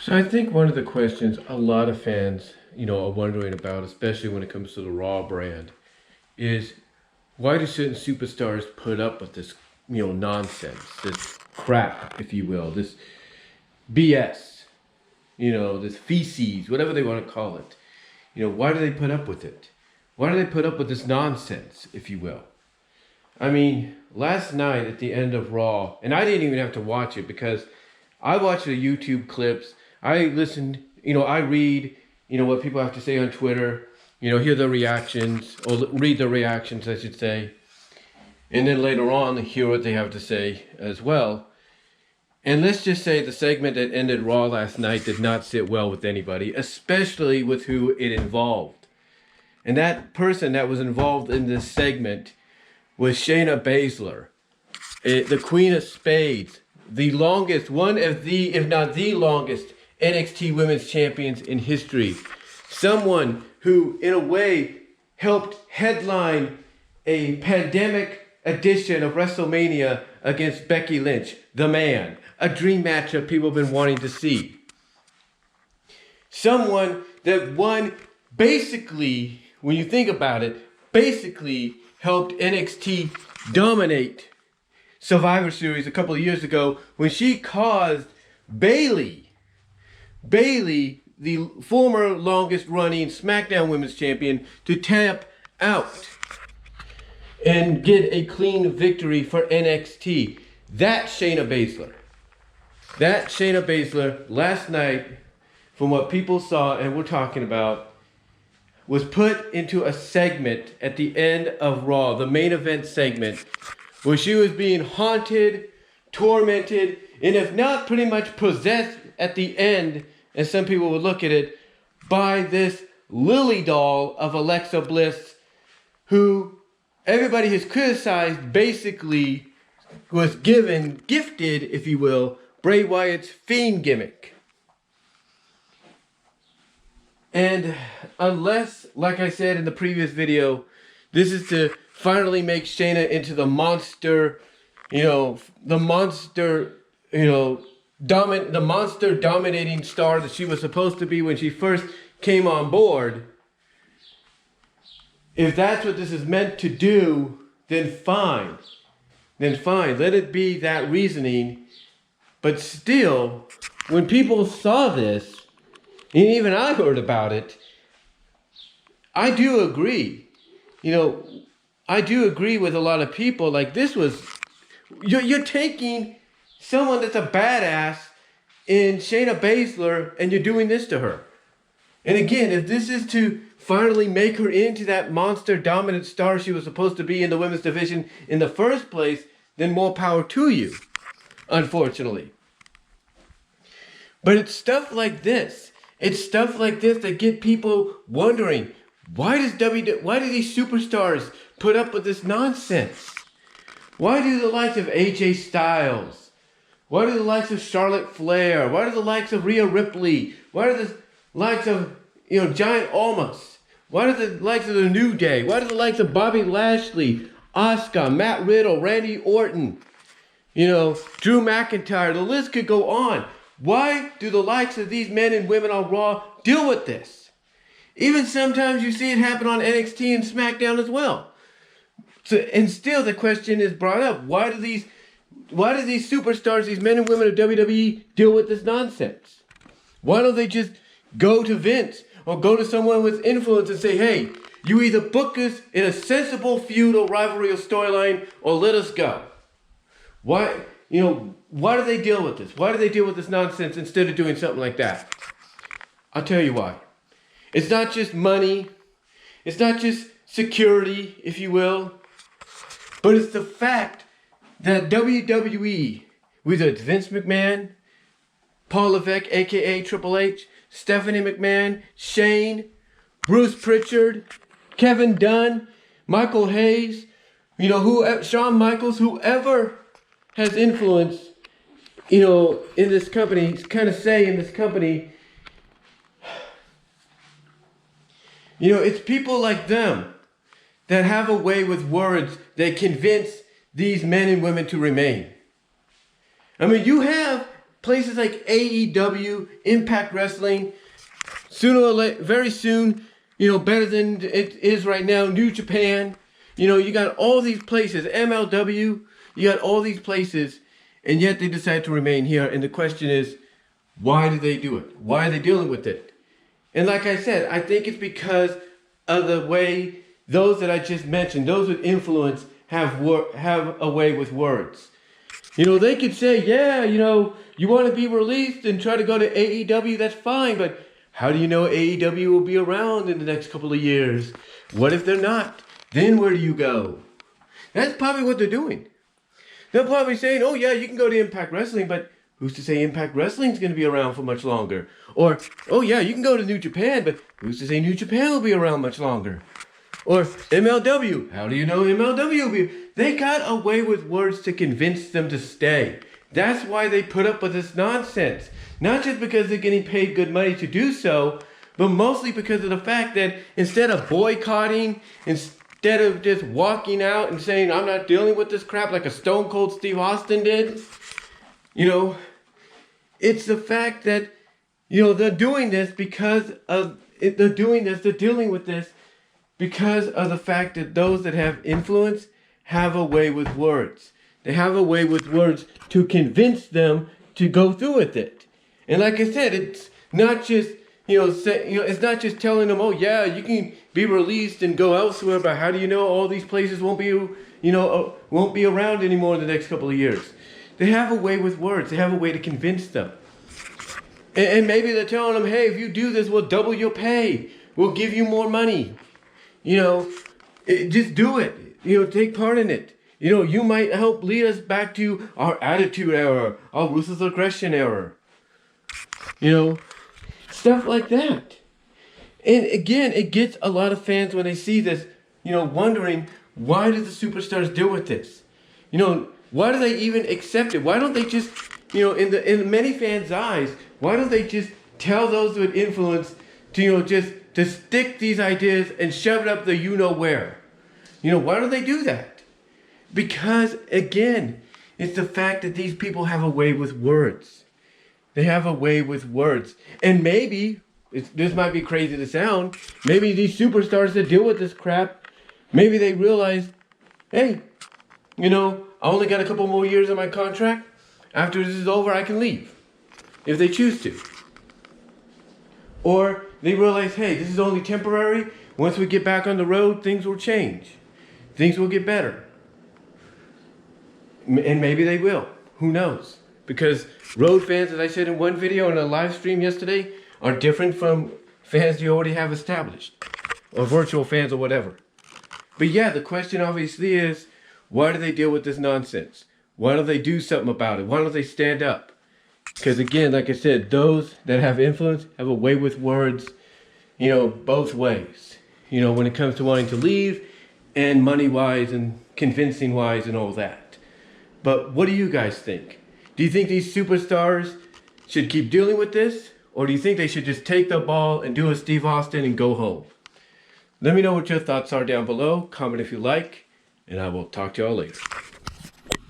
So I think one of the questions a lot of fans, are wondering about, especially when it comes to the Raw brand, is why do certain superstars put up with this, nonsense, this crap, if you will, this BS, this feces, whatever they want to call it. Why do they put up with it? Why do they put up with this nonsense, if you will? I mean, last night at the end of Raw, and I didn't even have to watch it because I watch the YouTube clips. I listen, I read, what people have to say on Twitter, hear the reactions, or read the reactions, I should say. And then later on, hear what they have to say as well. And let's just say the segment that ended Raw last night did not sit well with anybody, especially with who it involved. And that person that was involved in this segment was Shayna Baszler, the Queen of Spades, the longest, one of the, if not the longest, NXT Women's Champions in history. Someone who, in a way, helped headline a pandemic edition of WrestleMania against Becky Lynch, the man. A dream matchup people have been wanting to see. Someone that won, basically, when you think about it, basically helped NXT dominate Survivor Series a couple of years ago when she caused Bayley, the former longest running SmackDown Women's Champion, to tap out and get a clean victory for NXT. That Shayna Baszler last night, from what people saw and were talking about, was put into a segment at the end of Raw, the main event segment, where she was being haunted, tormented, and if not pretty much possessed at the end, as some people would look at it, by this lily doll of Alexa Bliss, who everybody has criticized, basically was gifted, if you will, Bray Wyatt's Fiend gimmick. And unless, like I said in the previous video, this is to finally make Shayna into the monster, the monster dominating star that she was supposed to be when she first came on board. If that's what this is meant to do, then fine. Let it be that reasoning. But still, when people saw this, and even I heard about it, I do agree. I do agree with a lot of people. Like, this was, you're taking someone that's a badass in Shayna Baszler and you're doing this to her. And again, if this is to finally make her into that monster dominant star she was supposed to be in the women's division in the first place, then more power to you, unfortunately. But it's stuff like this. It's stuff like this that get people wondering, why do these superstars put up with this nonsense? Why do the likes of AJ Styles? Why do the likes of Charlotte Flair? Why do the likes of Rhea Ripley? Why do the likes of, Giant Almas? Why do the likes of the New Day? Why do the likes of Bobby Lashley, Asuka, Matt Riddle, Randy Orton, Drew McIntyre? The list could go on. Why do the likes of these men and women on Raw deal with this? Even sometimes you see it happen on NXT and SmackDown as well. So, and still the question is brought up, why do these superstars, these men and women of WWE, deal with this nonsense? Why don't they just go to Vince or go to someone with influence and say, hey, you either book us in a sensible feud or rivalry or storyline or let us go? Why do they deal with this? Why do they deal with this nonsense instead of doing something like that? I'll tell you why. It's not just money. It's not just security, if you will. But it's the fact that WWE, whether it's Vince McMahon, Paul Levesque, a.k.a. Triple H, Stephanie McMahon, Shane, Bruce Pritchard, Kevin Dunn, Michael Hayes, Shawn Michaels, whoever has influence, in this company, kind of say in this company, it's people like them that have a way with words that convince these men and women to remain. I mean, you have places like AEW, Impact Wrestling, sooner or later, very soon, better than it is right now, New Japan. You got all these places, MLW, you got all these places, and yet they decide to remain here. And the question is, why do they do it? Why are they dealing with it? And like I said, I think it's because of the way those that I just mentioned, those with influence, have a way with words. They could say, yeah, you want to be released and try to go to AEW, that's fine, but how do you know AEW will be around in the next couple of years? What if they're not? Then where do you go? That's probably what they're doing. They're probably saying, oh yeah, you can go to Impact Wrestling, but who's to say Impact Wrestling is going to be around for much longer? Or, oh yeah, you can go to New Japan, but who's to say New Japan will be around much longer? Or MLW, how do you know MLW will be? They got a way with words to convince them to stay. That's why they put up with this nonsense. Not just because they're getting paid good money to do so, but mostly because of the fact that instead of boycotting, instead of just walking out and saying, I'm not dealing with this crap like a Stone Cold Steve Austin did, it's the fact that, they're doing this because of, they're dealing with this because of the fact that those that have influence have a way with words. They have a way with words to convince them to go through with it. And like I said, it's not just, it's not just telling them, oh yeah, you can be released and go elsewhere, but how do you know all these places won't be around anymore in the next couple of years? They have a way with words. They have a way to convince them. And maybe they're telling them, hey, if you do this, we'll double your pay. We'll give you more money. Just do it. Take part in it. You might help lead us back to our attitude era, our ruthless aggression era. Stuff like that. And again, it gets a lot of fans when they see this, wondering, why do the superstars deal with this? Why do they even accept it? Why don't they just, in many fans' eyes, why don't they just tell those with influence to, to stick these ideas and shove it up the where? Why don't they do that? Because, again, it's the fact that these people have a way with words. They have a way with words. And maybe, this might be crazy to sound, maybe these superstars that deal with this crap, maybe they realize, hey, I only got a couple more years on my contract. After this is over, I can leave. If they choose to. Or they realize, hey, this is only temporary. Once we get back on the road, things will change. Things will get better. And maybe they will. Who knows? Because road fans, as I said in one video in a live stream yesterday, are different from fans you already have established. Or virtual fans or whatever. But yeah, the question obviously is, why do they deal with this nonsense? Why don't they do something about it? Why don't they stand up? Because again, like I said, those that have influence have a way with words, both ways. When it comes to wanting to leave and money-wise and convincing-wise and all that. But what do you guys think? Do you think these superstars should keep dealing with this? Or do you think they should just take the ball and do a Steve Austin and go home? Let me know what your thoughts are down below. Comment if you like. And I will talk to y'all later.